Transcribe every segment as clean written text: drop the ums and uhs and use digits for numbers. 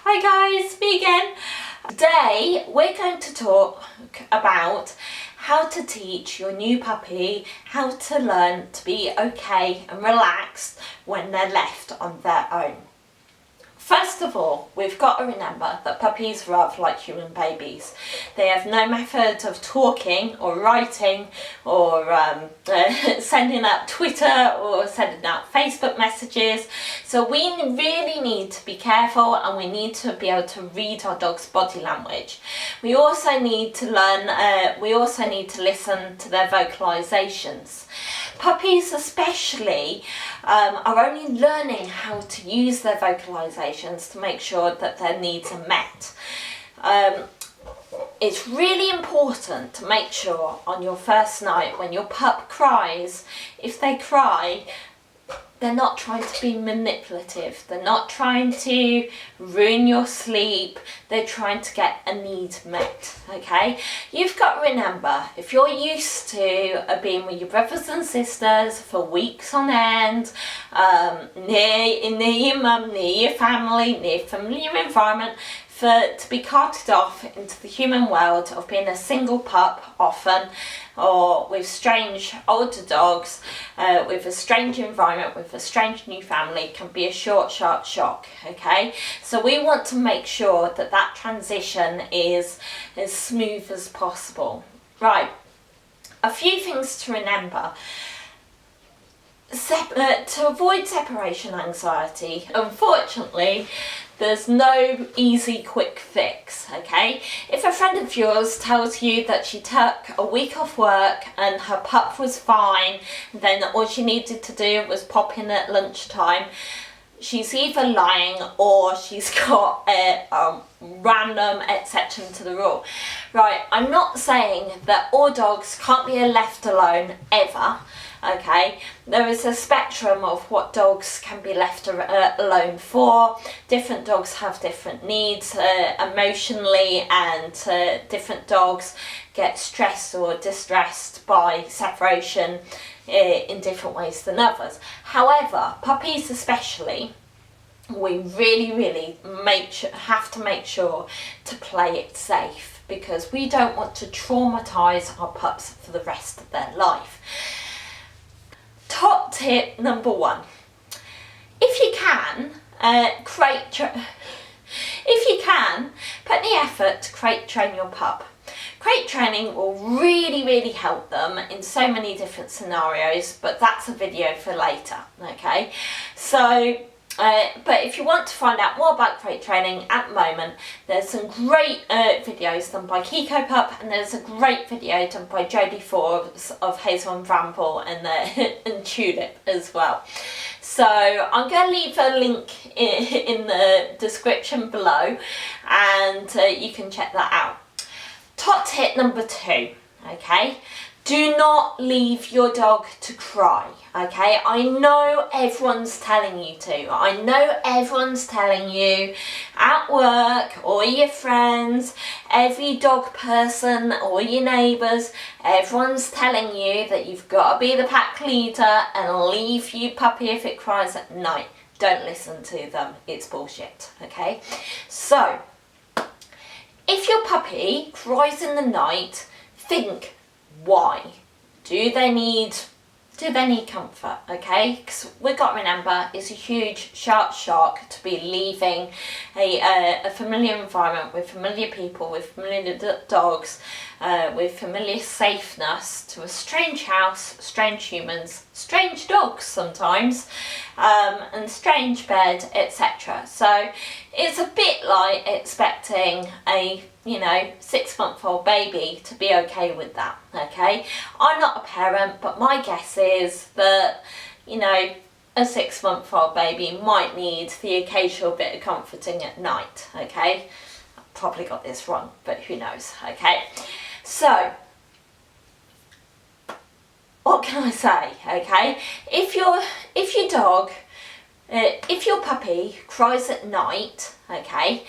Hi guys, me again. Today we're going to talk about how to teach your new puppy how to learn to be okay and relaxed when they're left on their own. First of all, we've got to remember that puppies are rather like human babies. They have no method of talking or writing or sending out Twitter or sending out Facebook messages. So we really need to be careful, and we need to be able to read our dog's body language. We also need to listen to their vocalizations. Puppies especially are only learning how to use their vocalizations to make sure that their needs are met. It's really important to make sure on your first night when your pup cries, if they cry, they're not trying to be manipulative, they're not trying to ruin your sleep, they're trying to get a need met, okay? You've got to remember, if you're used to being with your brothers and sisters for weeks on end, near your mum, near your family, near familiar environment, to be carted off into the human world of being a single pup often, or with strange older dogs, with a strange environment, with a strange new family, can be a short, sharp shock, okay? So we want to make sure that that transition is as smooth as possible. Right, a few things to remember. To avoid separation anxiety, unfortunately, there's no easy quick fix, okay? If a friend of yours tells you that she took a week off work and her pup was fine, then all she needed to do was pop in at lunchtime, she's either lying or she's got a random exception to the rule. Right, I'm not saying that all dogs can't be left alone ever. Okay, there is a spectrum of what dogs can be left alone for. Different dogs have different needs emotionally, and different dogs get stressed or distressed by separation in different ways than others. However, puppies especially, we really have to make sure to play it safe, because we don't want to traumatize our pups for the rest of their life. Top tip number one: if you can, put the effort to crate train your pup. Crate training will really help them in so many different scenarios, but that's a video for later, okay? So but if you want to find out more about crate training, at the moment there's some great videos done by Kiko Pup, and there's a great video done by Jodie Forbes of Hazel and Bramble and Tulip as well. So I'm going to leave a link in the description below, and you can check that out. Top tip number two, okay? Do not leave your dog to cry, okay? I know everyone's telling you to. I know everyone's telling you at work, or your friends, every dog person, or your neighbours, everyone's telling you that you've got to be the pack leader and leave your puppy if it cries at night. Don't listen to them. It's bullshit, okay? So, if your puppy cries in the night, think, why? Do they need comfort, okay? Because we've got to remember, it's a huge sharp shock to be leaving a familiar environment with familiar people, with familiar dogs, with familiar safeness, to a strange house, strange humans, strange dogs sometimes, and strange bed, etc. So it's a bit like expecting a 6-month-old baby to be okay with that, okay? I'm not a parent, but my guess is that, a 6-month-old baby might need the occasional bit of comforting at night, okay? I've probably got this wrong, but who knows, okay? So, what can I say, okay? If your puppy cries at night, okay,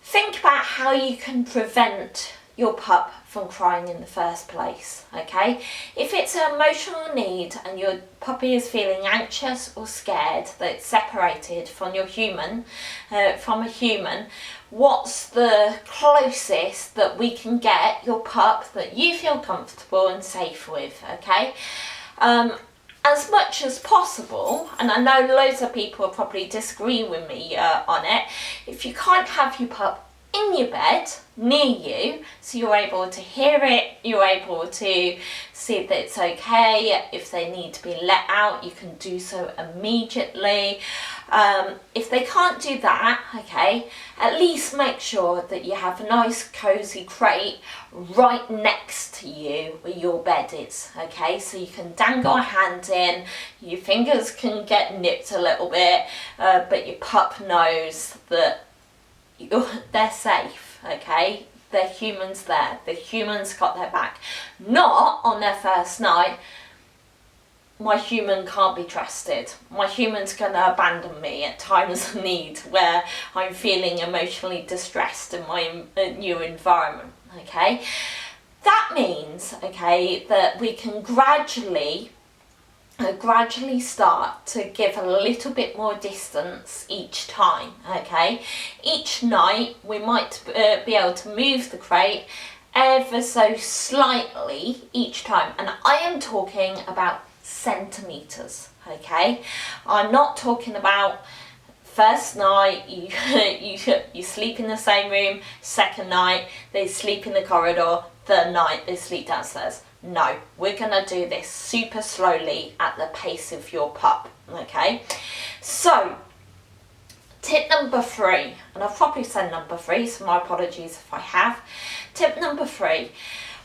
think about how you can prevent your pup from crying in the first place, okay? If it's an emotional need and your puppy is feeling anxious or scared that it's separated from your human, from a human, what's the closest that we can get your pup that you feel comfortable and safe with, okay? As much as possible, and I know loads of people will probably disagree with me on it, if you can't have your pup in your bed near you, so you're able to hear it, you're able to see that it's okay, if they need to be let out, you can do so immediately. If they can't do that, okay, at least make sure that you have a nice cozy crate right next to you where your bed is, okay, so you can dangle a hand in, your fingers can get nipped a little bit, but your pup knows that they're safe, okay? The human's there, the human's got their back. Not on their first night, my human can't be trusted. My human's going to abandon me at times of need where I'm feeling emotionally distressed in my new environment, okay? That means, okay, that we can gradually start to give a little bit more distance each time, okay? Each night we might be able to move the crate ever so slightly each time, and I am talking about centimetres, okay? I'm not talking about first night you sleep in the same room, second night they sleep in the corridor, third night they sleep downstairs. No, we're going to do this super slowly at the pace of your pup, okay? So, tip number 3, and I've probably said number 3, so my apologies if I have. Tip number 3,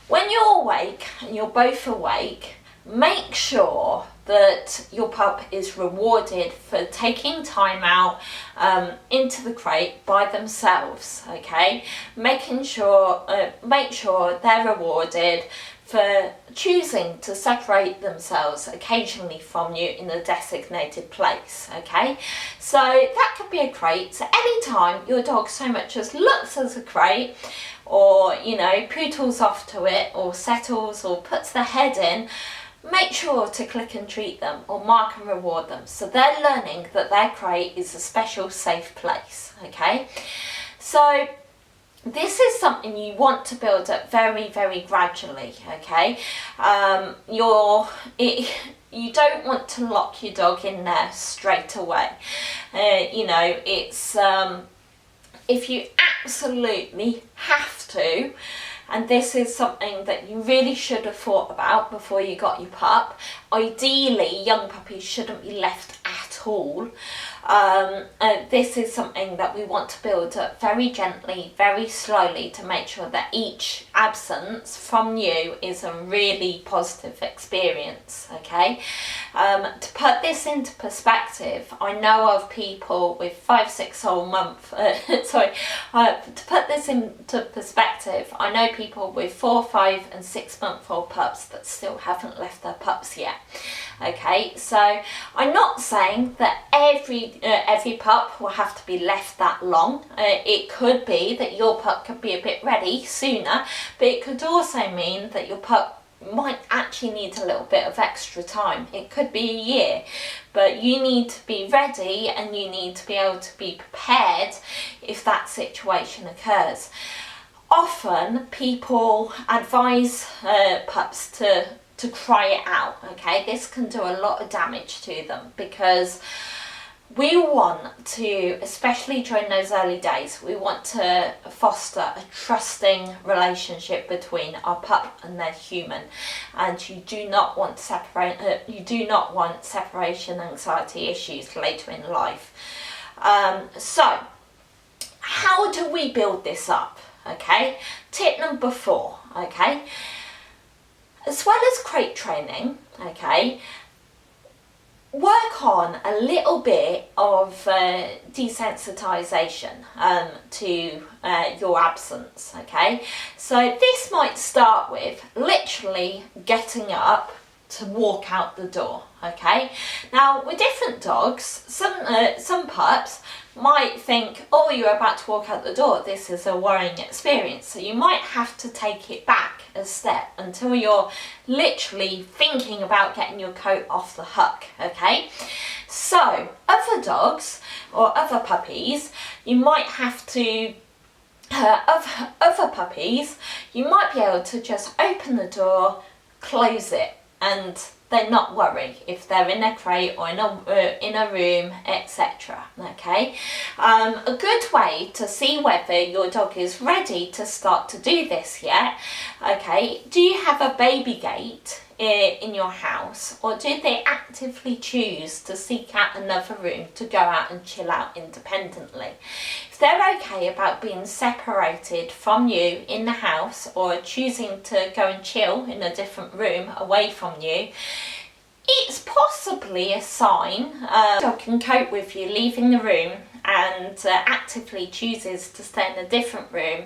when you're awake and you're both awake, make sure that your pup is rewarded for taking time out into the crate by themselves, okay? Make sure they're rewarded for choosing to separate themselves occasionally from you in a designated place, okay? So that could be a crate. So anytime your dog so much as looks as a crate, or, you know, poodles off to it, or settles, or puts their head in, make sure to click and treat them, or mark and reward them. So they're learning that their crate is a special, safe place, okay? So this is something you want to build up very, very gradually, okay? You don't want to lock your dog in there straight away. You know, it's if you absolutely have to, and this is something that you really should have thought about before you got your pup. Ideally, young puppies shouldn't be left at all. This is something that we want to build up very gently, very slowly, to make sure that each absence from you is a really positive experience, okay? To put this into perspective, I know of people with 5-6 month, to put this into perspective, I know people with 4, 5 and 6 month old pups that still haven't left their pups yet. Okay, so I'm not saying that every pup will have to be left that long. It could be that your pup could be a bit ready sooner, but it could also mean that your pup might actually need a little bit of extra time. It could be a year, but you need to be ready and you need to be able to be prepared if that situation occurs. Often people advise pups to cry it out, okay? This can do a lot of damage to them, because we want to, especially during those early days, we want to foster a trusting relationship between our pup and their human, and you do not want separation anxiety issues later in life. So how do we build this up? Okay, tip number 4, okay, as well as crate training, okay, work on a little bit of desensitization to your absence, okay? So this might start with literally getting up to walk out the door, okay? Now, with different dogs, some pups might think, oh, you're about to walk out the door, this is a worrying experience. So you might have to take it back a step until you're literally thinking about getting your coat off the hook, okay? So other dogs or other puppies, you might have to other puppies, you might be able to just open the door, close it, and they not worry if they're in a crate or in a room, etc. Okay, a good way to see whether your dog is ready to start to do this yet. Okay, do you have a baby gate in your house, or do they actively choose to seek out another room to go out and chill out independently? If they're okay about being separated from you in the house, or choosing to go and chill in a different room away from you, it's possibly a sign dog can cope with you leaving the room and actively chooses to stay in a different room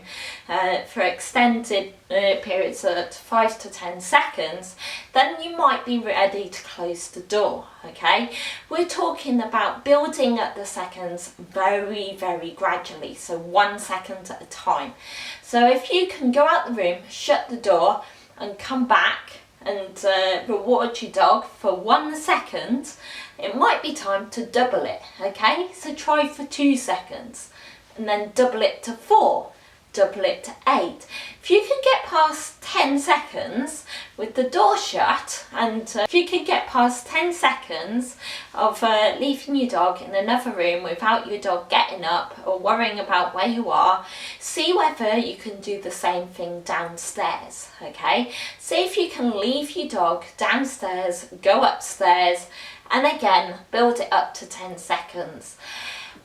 for extended periods of 5 to 10 seconds, then you might be ready to close the door, okay? We're talking about building up the seconds very, very gradually, so 1 second at a time. So if you can go out the room, shut the door and come back and reward your dog for 1 second, it might be time to double it, okay? So try for 2 seconds and then double it to 4, double it to 8. If you can get past 10 seconds with the door shut, and if you can get past 10 seconds of leaving your dog in another room without your dog getting up or worrying about where you are, see whether you can do the same thing downstairs, okay? See if you can leave your dog downstairs, go upstairs, and again build it up to 10 seconds.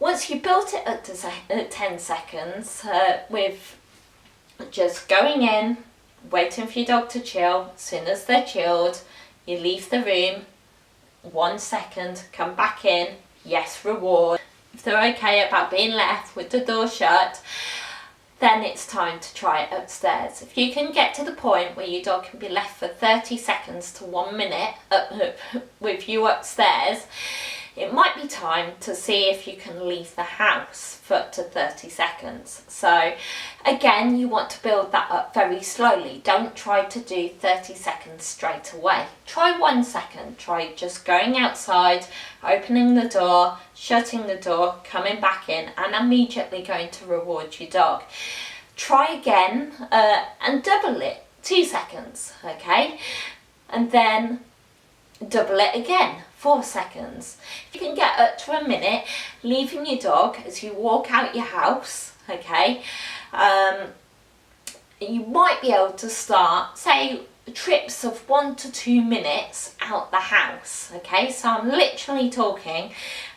Once you built it up to 10 seconds with just going in, waiting for your dog to chill, as soon as they're chilled, you leave the room, 1 second, come back in, yes, reward. If they're okay about being left with the door shut, then it's time to try it upstairs. If you can get to the point where your dog can be left for 30 seconds to 1 minute with you upstairs, it might be time to see if you can leave the house for up to 30 seconds. So again, you want to build that up very slowly. Don't try to do 30 seconds straight away. Try 1 second. Try just going outside, opening the door, shutting the door, coming back in, and immediately going to reward your dog. Try again and double it, 2 seconds, okay? And then double it again, 4 seconds. If you can get up to 1 minute, leaving your dog as you walk out your house, okay, you might be able to start, say, trips of 1 to 2 minutes out the house, okay? So I'm literally talking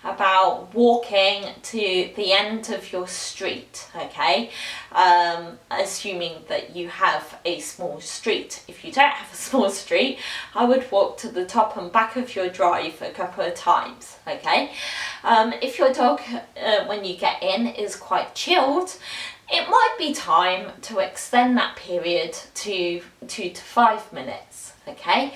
about walking to the end of your street, okay? Assuming that you have a small street. If you don't have a small street, I would walk to the top and back of your drive a couple of times, okay? If your dog, when you get in, is quite chilled, it might be time to extend that period to 2 to 5 minutes, okay?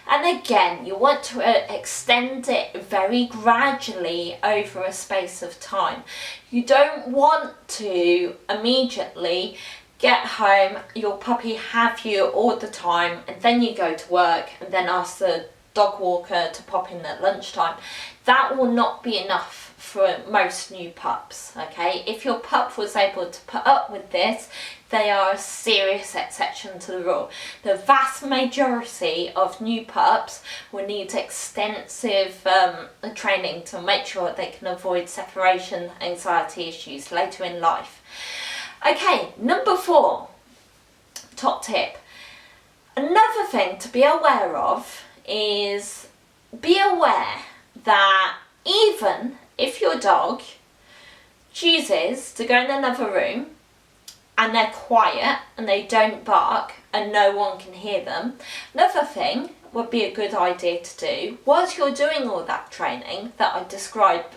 And again, you want to extend it very gradually over a space of time. You don't want to immediately get home, your puppy have you all the time, and then you go to work and then ask the dog walker to pop in at lunchtime. That will not be enough for most new pups, okay? If your pup was able to put up with this, they are a serious exception to the rule. The vast majority of new pups will need extensive training to make sure they can avoid separation anxiety issues later in life. Okay, number 4, top tip. Another thing to be aware of is be aware that even if your dog chooses to go in another room and they're quiet and they don't bark and no one can hear them, another thing would be a good idea to do whilst you're doing all that training that I described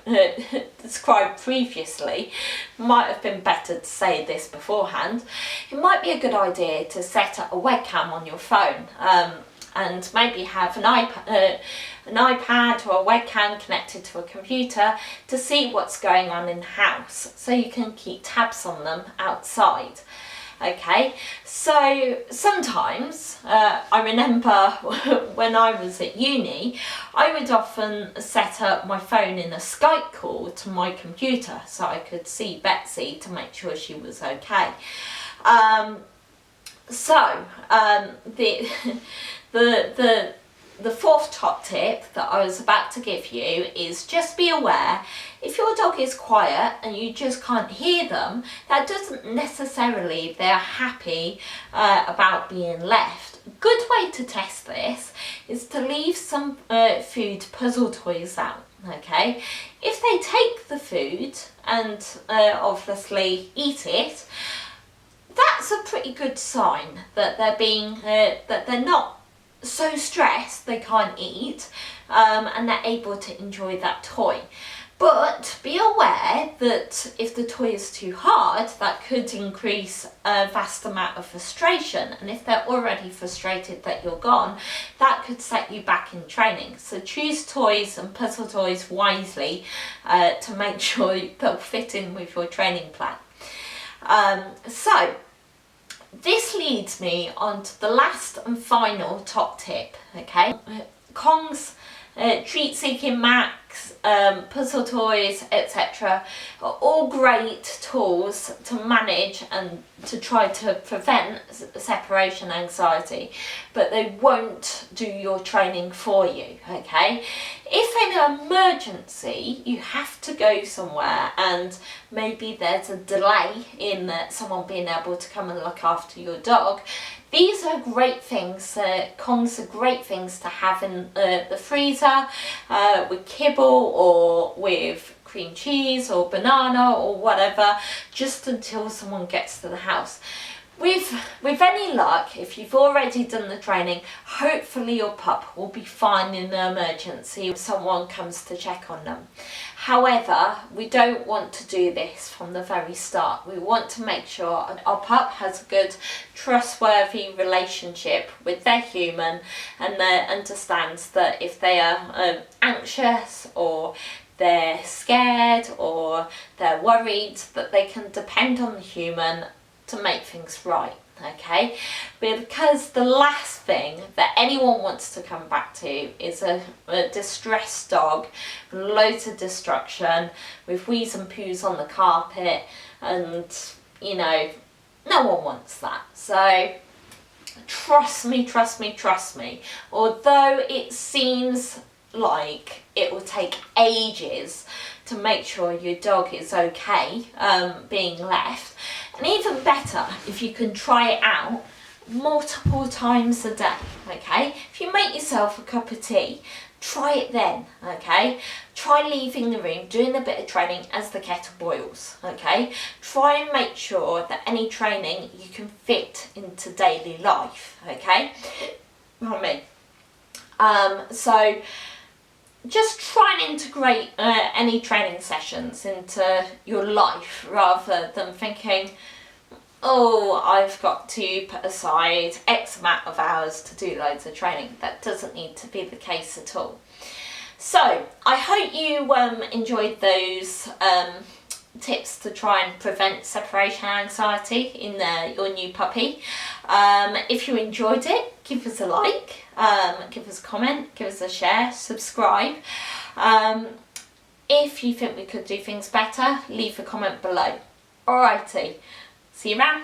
previously. Might have been better to say this beforehand. It might be a good idea to set up a webcam on your phone and maybe have an an iPad or a webcam connected to a computer to see what's going on in the house, so you can keep tabs on them outside. Okay, so sometimes I remember when I was at uni, I would often set up my phone in a Skype call to my computer so I could see Betsy to make sure she was okay. The fourth top tip that I was about to give you is just be aware, if your dog is quiet and you just can't hear them, that doesn't necessarily they're happy about being left. A good way to test this is to leave some food puzzle toys out. Okay, if they take the food and obviously eat it, that's a pretty good sign that they're not so stressed they can't eat, and they're able to enjoy that toy. But be aware that if the toy is too hard, that could increase a vast amount of frustration, and if they're already frustrated that you're gone, that could set you back in training. So choose toys and puzzle toys wisely to make sure they'll fit in with your training plan. So this leads me on to the last and final top tip, okay? Kongs, treat seeking mats, puzzle toys, etc. are all great tools to manage and to try to prevent separation anxiety, but they won't do your training for you, okay? If in an emergency you have to go somewhere and maybe there's a delay in someone being able to come and look after your dog, these are great things. Kongs are great things to have in the freezer with kibble or with cream cheese or banana or whatever, just until someone gets to the house. With any luck, if you've already done the training, hopefully your pup will be fine in an emergency if someone comes to check on them. However, we don't want to do this from the very start. We want to make sure our pup has a good, trustworthy relationship with their human, and understands that if they are anxious or they're scared or they're worried, that they can depend on the human to make things right, okay? Because the last thing that anyone wants to come back to is a distressed dog, loads of destruction, with wheeze and poos on the carpet, and you know, no one wants that. So trust me, trust me, trust me. Although it seems like it will take ages to make sure your dog is okay being left, and even better if you can try it out multiple times a day, okay? If you make yourself a cup of tea, try it then, okay? Try leaving the room, doing a bit of training as the kettle boils, okay? Try and make sure that any training you can fit into daily life, okay? So just try and integrate any training sessions into your life, rather than thinking, oh, I've got to put aside X amount of hours to do loads of training. That doesn't need to be the case at all. So I hope you enjoyed those tips to try and prevent separation anxiety in your new puppy. If you enjoyed it, give us a like, give us a comment, give us a share, subscribe. If you think we could do things better, leave a comment below. Alrighty, see you around.